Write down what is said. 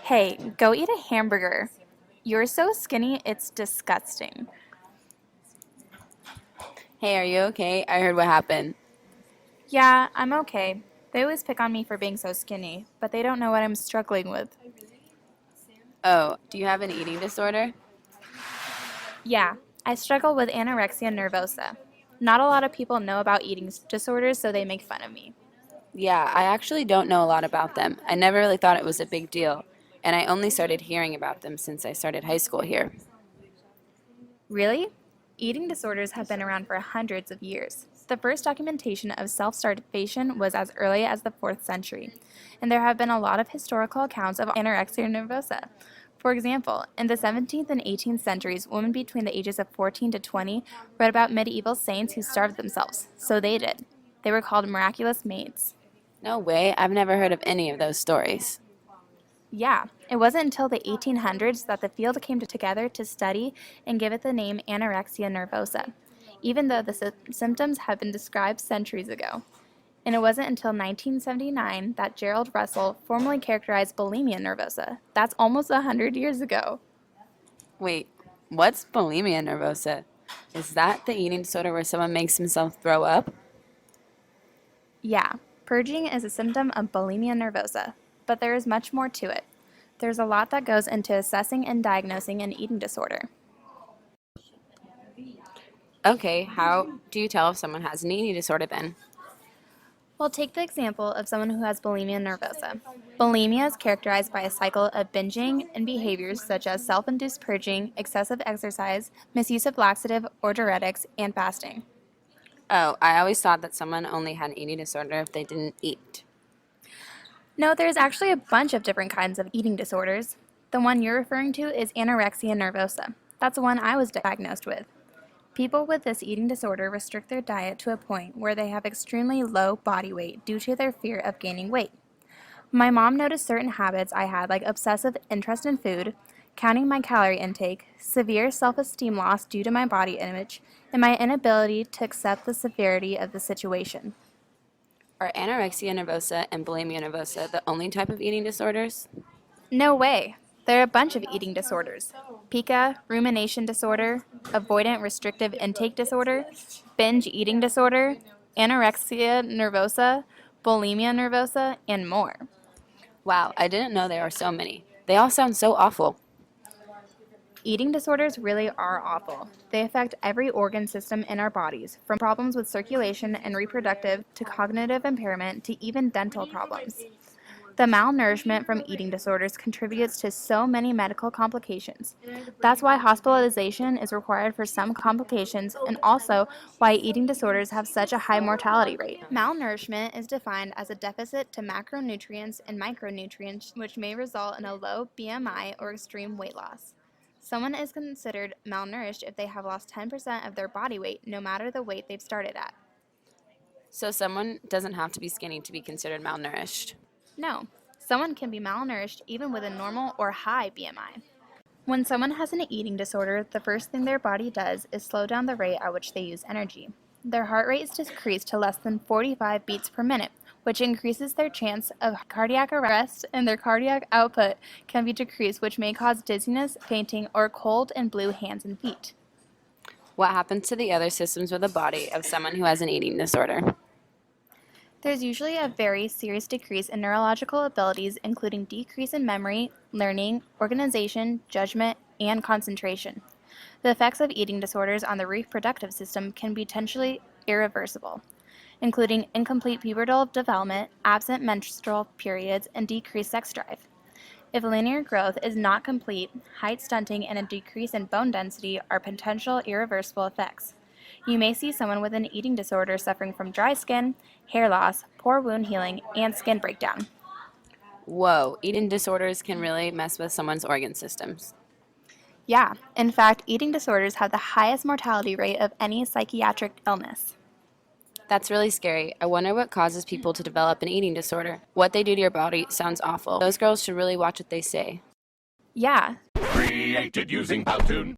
Hey, go eat a hamburger. You're so skinny, it's disgusting. Hey, are you okay? I heard what happened. Yeah, I'm okay. They always pick on me for being so skinny, but they don't know what I'm struggling with. Oh, do you have an eating disorder? Yeah, I struggle with anorexia nervosa. Not a lot of people know about eating disorders, so they make fun of me. Yeah, I actually don't know a lot about them. I never really thought it was a big deal, and I only started hearing about them since I started high school here. Really? Eating disorders have been around for hundreds of years. The first documentation of self starvation was as early as the 4th century, and there have been a lot of historical accounts of anorexia nervosa. For example, in the 17th and 18th centuries, women between the ages of 14 to 20 read about medieval saints who starved themselves, so they did. They were called miraculous maids. No way, I've never heard of any of those stories. Yeah, it wasn't until the 1800s that the field came together to study and give it the name anorexia nervosa, even though the symptoms had been described centuries ago. And it wasn't until 1979 that Gerald Russell formally characterized bulimia nervosa. That's almost 100 years ago. Wait, what's bulimia nervosa? Is that the eating disorder where someone makes himself throw up? Yeah, purging is a symptom of bulimia nervosa, but there is much more to it. There's a lot that goes into assessing and diagnosing an eating disorder. Okay, how do you tell if someone has an eating disorder then? Well, take the example of someone who has bulimia nervosa. Bulimia is characterized by a cycle of binging and behaviors such as self induced purging, excessive exercise, misuse of laxative or diuretics, and fasting. Oh, I always thought that someone only had an eating disorder if they didn't eat. No, there's actually a bunch of different kinds of eating disorders. The one you're referring to is anorexia nervosa. That's the one I was diagnosed with. People with this eating disorder restrict their diet to a point where they have extremely low body weight due to their fear of gaining weight. My mom noticed certain habits I had, like obsessive interest in food, counting my calorie intake, severe self esteem loss due to my body image, and my inability to accept the severity of the situation. Are anorexia nervosa and bulimia nervosa the only type of eating disorders? No way! There are a bunch of eating disorders: pica, rumination disorder, avoidant restrictive intake disorder, binge eating disorder, anorexia nervosa, bulimia nervosa, and more. Wow, I didn't know there are so many. They all sound so awful. Eating disorders really are awful. They affect every organ system in our bodies, from problems with circulation and reproductive to cognitive impairment to even dental problems. The malnourishment from eating disorders contributes to so many medical complications. That's why hospitalization is required for some complications and also why eating disorders have such a high mortality rate. Malnourishment is defined as a deficit to macronutrients and micronutrients, which may result in a low BMI or extreme weight loss. Someone is considered malnourished if they have lost 10% of their body weight, no matter the weight they've started at. So someone doesn't have to be skinny to be considered malnourished. No, someone can be malnourished even with a normal or high BMI. When someone has an eating disorder, the first thing their body does is slow down the rate at which they use energy. Their heart rate is decreased to less than 45 beats per minute, which increases their chance of cardiac arrest, and their cardiac output can be decreased, which may cause dizziness, fainting, or cold and blue hands and feet. What happens to the other systems of the body of someone who has an eating disorder? There's usually a very serious decrease in neurological abilities, including decrease in memory, learning, organization, judgment, and concentration. The effects of eating disorders on the reproductive system can be potentially irreversible, including incomplete pubertal development, absent menstrual periods, and decreased sex drive. If linear growth is not complete, height stunting and a decrease in bone density are potential irreversible effects. You may see someone with an eating disorder suffering from dry skin, hair loss, poor wound healing, and skin breakdown. Whoa, eating disorders can really mess with someone's organ systems. Yeah, in fact, eating disorders have the highest mortality rate of any psychiatric illness. That's really scary. I wonder what causes people to develop an eating disorder. What they do to your body sounds awful. Those girls should really watch what they say. Yeah, Created using Powtoon.